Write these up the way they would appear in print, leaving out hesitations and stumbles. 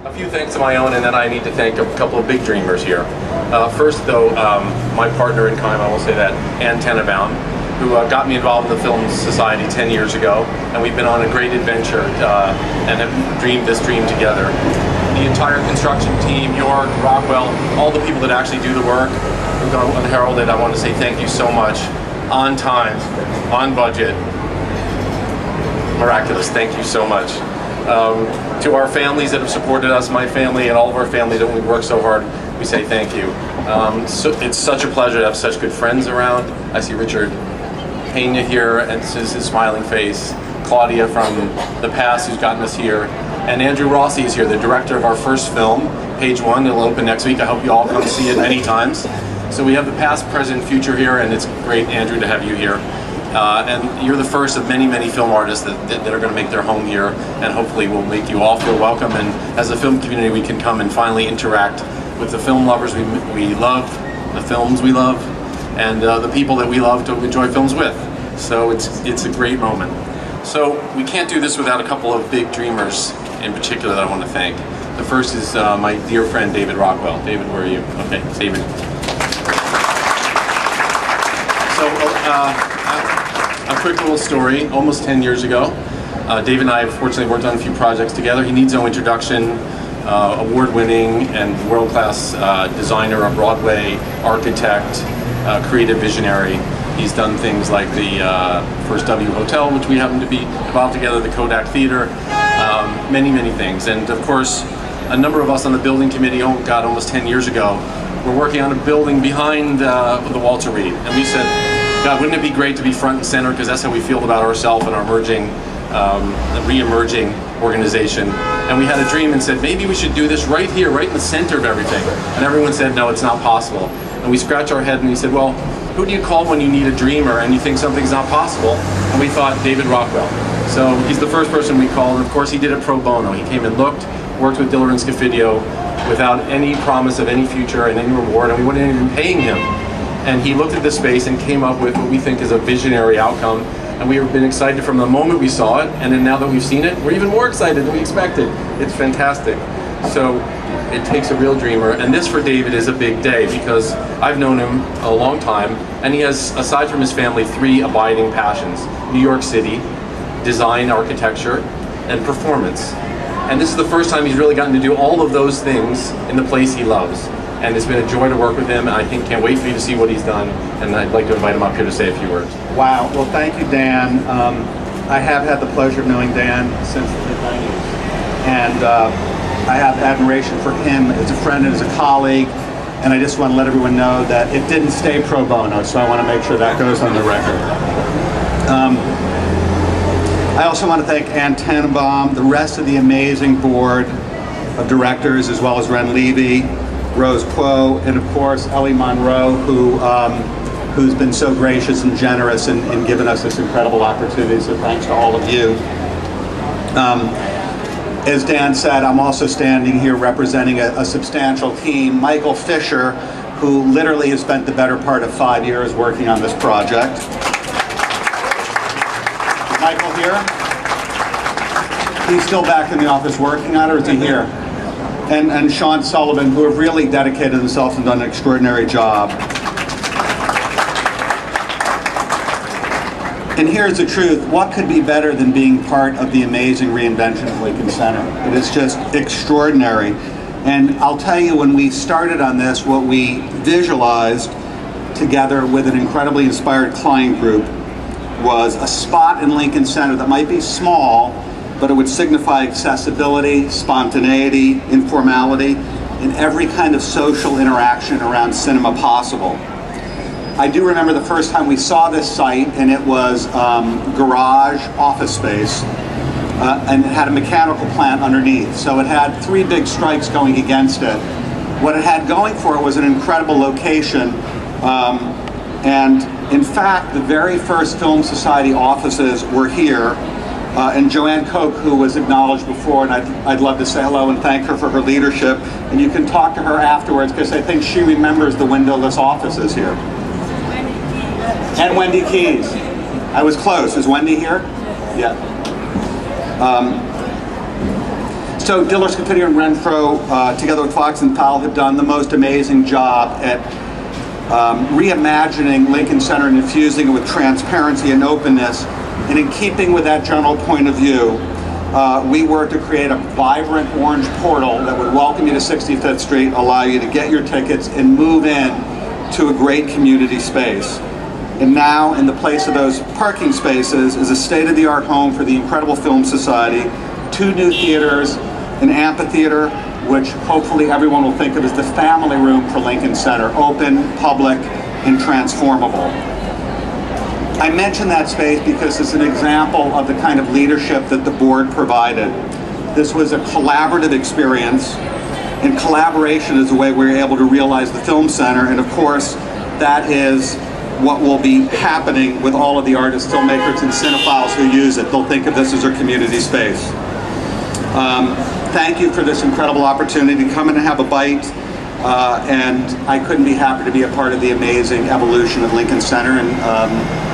A few thanks of my own, and then I need to thank a couple of big dreamers here. First, though, my partner in crime, I will say that, Ann Tannenbaum, who got me involved in the Film Society 10 years ago, and we've been on a great adventure and have dreamed this dream together. The entire construction team, York, Rockwell, all the people that actually do the work, who've gone unheralded, I want to say thank you so much. On time, on budget, miraculous, thank you so much. To our families that have supported us, my family and all of our families that we've worked so hard, we say thank you. It's such a pleasure to have such good friends around. I see Richard Pena here, and his smiling face. Claudia from the past who's gotten us here. And Andrew Rossi is here, the director of our first film, Page One. It'll open next week. I hope you all come see it many times. So we have the past, present, future here, and it's great, Andrew, to have you here. And you're the first of many, many film artists that are going to make their home here, and hopefully we'll make you all feel welcome. And as a film community, we can come and finally interact with the film lovers we love, the films we love, and the people that we love to enjoy films with. So it's a great moment. So we can't do this without a couple of big dreamers in particular that I want to thank. The first is my dear friend David Rockwell. David, where are you? Okay, David. So a quick little story. Almost 10 years ago, David and I have fortunately worked on a few projects together. He needs no introduction. Award-winning and world-class designer, a Broadway architect, creative visionary. He's done things like the first W Hotel, which we happen to be involved together, the Kodak Theater, many, many things. And of course, a number of us on the building committee, almost 10 years ago, were working on a building behind the Walter Reed. And we said, God, wouldn't it be great to be front and center, because that's how we feel about ourselves and our emerging, re-emerging organization. And we had a dream and said, maybe we should do this right here, right in the center of everything. And everyone said, no, it's not possible. And we scratched our head and we said, well, who do you call when you need a dreamer and you think something's not possible? And we thought David Rockwell. So he's the first person we called, and of course he did it pro bono. He came and looked, worked with Diller and Scofidio without any promise of any future and any reward, and we weren't even paying him. And he looked at the space and came up with what we think is a visionary outcome. And we've been excited from the moment we saw it, and then now that we've seen it, we're even more excited than we expected. It's fantastic. So it takes a real dreamer, and this for David is a big day because I've known him a long time, and he has, aside from his family, 3 abiding passions: New York City, design, architecture, and performance. And this is the first time he's really gotten to do all of those things in the place he loves. And it's been a joy to work with him, and I think can't wait for you to see what he's done. And I'd like to invite him up here to say a few words. Wow, well thank you, Dan. I have had the pleasure of knowing Dan since the mid-90s. And I have admiration for him as a friend and as a colleague. And I just want to let everyone know that it didn't stay pro bono, so I want to make sure that goes on the record. I also want to thank Ann Tannenbaum, the rest of the amazing board of directors, as well as Ren Levy, Rose Quo, and of course Elinor Munroe, who's been so gracious and generous in giving us this incredible opportunity. So thanks to all of you. As Dan said, I'm also standing here representing a substantial team. Michael Fisher, who literally has spent the better part of 5 years working on this project. Is Michael here? He's still back in the office working on it, or is he here? And Sean Sullivan, who have really dedicated themselves and done an extraordinary job. And here's the truth: what could be better than being part of the amazing reinvention of Lincoln Center? It is just extraordinary. And I'll tell you, when we started on this, what we visualized together with an incredibly inspired client group was a spot in Lincoln Center that might be small, but it would signify accessibility, spontaneity, informality, and every kind of social interaction around cinema possible. I do remember the first time we saw this site, and it was garage office space, and it had a mechanical plant underneath. So it had 3 big strikes going against it. What it had going for it was an incredible location, and in fact, the very first Film Society offices were here. And Joanne Koch, who was acknowledged before, and I'd love to say hello and thank her for her leadership. And you can talk to her afterwards, because I think she remembers the windowless offices here. And Wendy Keys. I was close. Is Wendy here? Yeah. So Diller, Scafidi, and Renfro, together with Fox and Powell, have done the most amazing job at reimagining Lincoln Center and infusing it with transparency and openness. And in keeping with that general point of view, we worked to create a vibrant orange portal that would welcome you to 65th Street, allow you to get your tickets and move in to a great community space. And now, in the place of those parking spaces, is a state-of-the-art home for the incredible Film Society, 2 new theaters, an amphitheater, which hopefully everyone will think of as the family room for Lincoln Center, open, public, and transformable. I mention that space because it's an example of the kind of leadership that the board provided. This was a collaborative experience, and collaboration is the way we were able to realize the Film Center, and of course, that is what will be happening with all of the artists, filmmakers, and cinephiles who use it. They'll think of this as their community space. Thank you for this incredible opportunity to come in and have a bite, and I couldn't be happier to be a part of the amazing evolution of Lincoln Center, and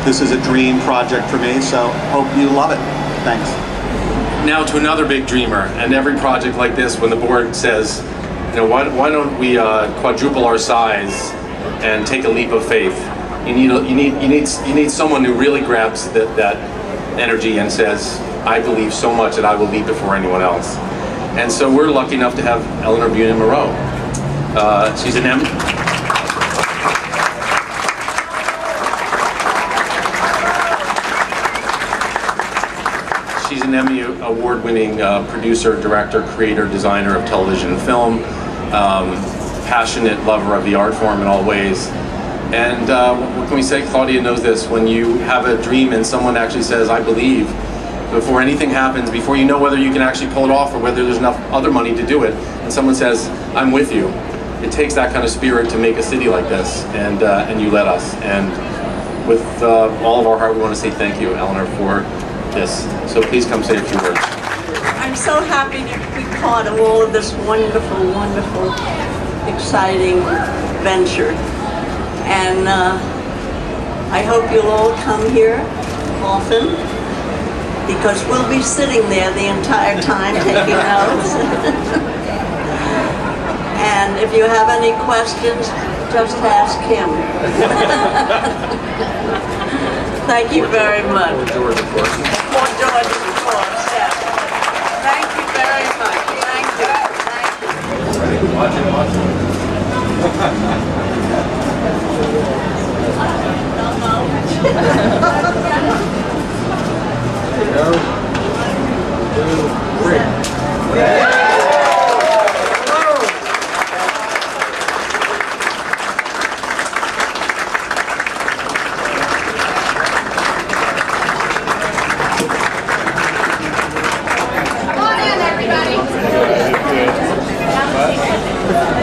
this is a dream project for me, so hope you love it. Thanks. Now to another big dreamer, and every project like this, when the board says, you know, why don't we quadruple our size and take a leap of faith? You need someone who really grabs that energy and says, I believe so much that I will leap before anyone else. And so we're lucky enough to have Elinor Bunin Munroe. She's an Emmy award-winning producer, director, creator, designer of television and film, passionate lover of the art form in all ways. And what can we say? Claudia knows this. When you have a dream and someone actually says, I believe, before anything happens, before you know whether you can actually pull it off or whether there's enough other money to do it, and someone says, I'm with you, it takes that kind of spirit to make a city like this, and you let us. And with all of our heart, we want to say thank you, Elinor, for this. So please come say a few words. I'm so happy to be part of all of this wonderful, wonderful, exciting venture. And I hope you'll all come here often, because we'll be sitting there the entire time taking notes. And if you have any questions, just ask him. Thank you very much. For George, of course. For George, of course, yes. Thank you very much. Thank you. Thank you. Watch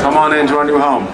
Come on into our new home.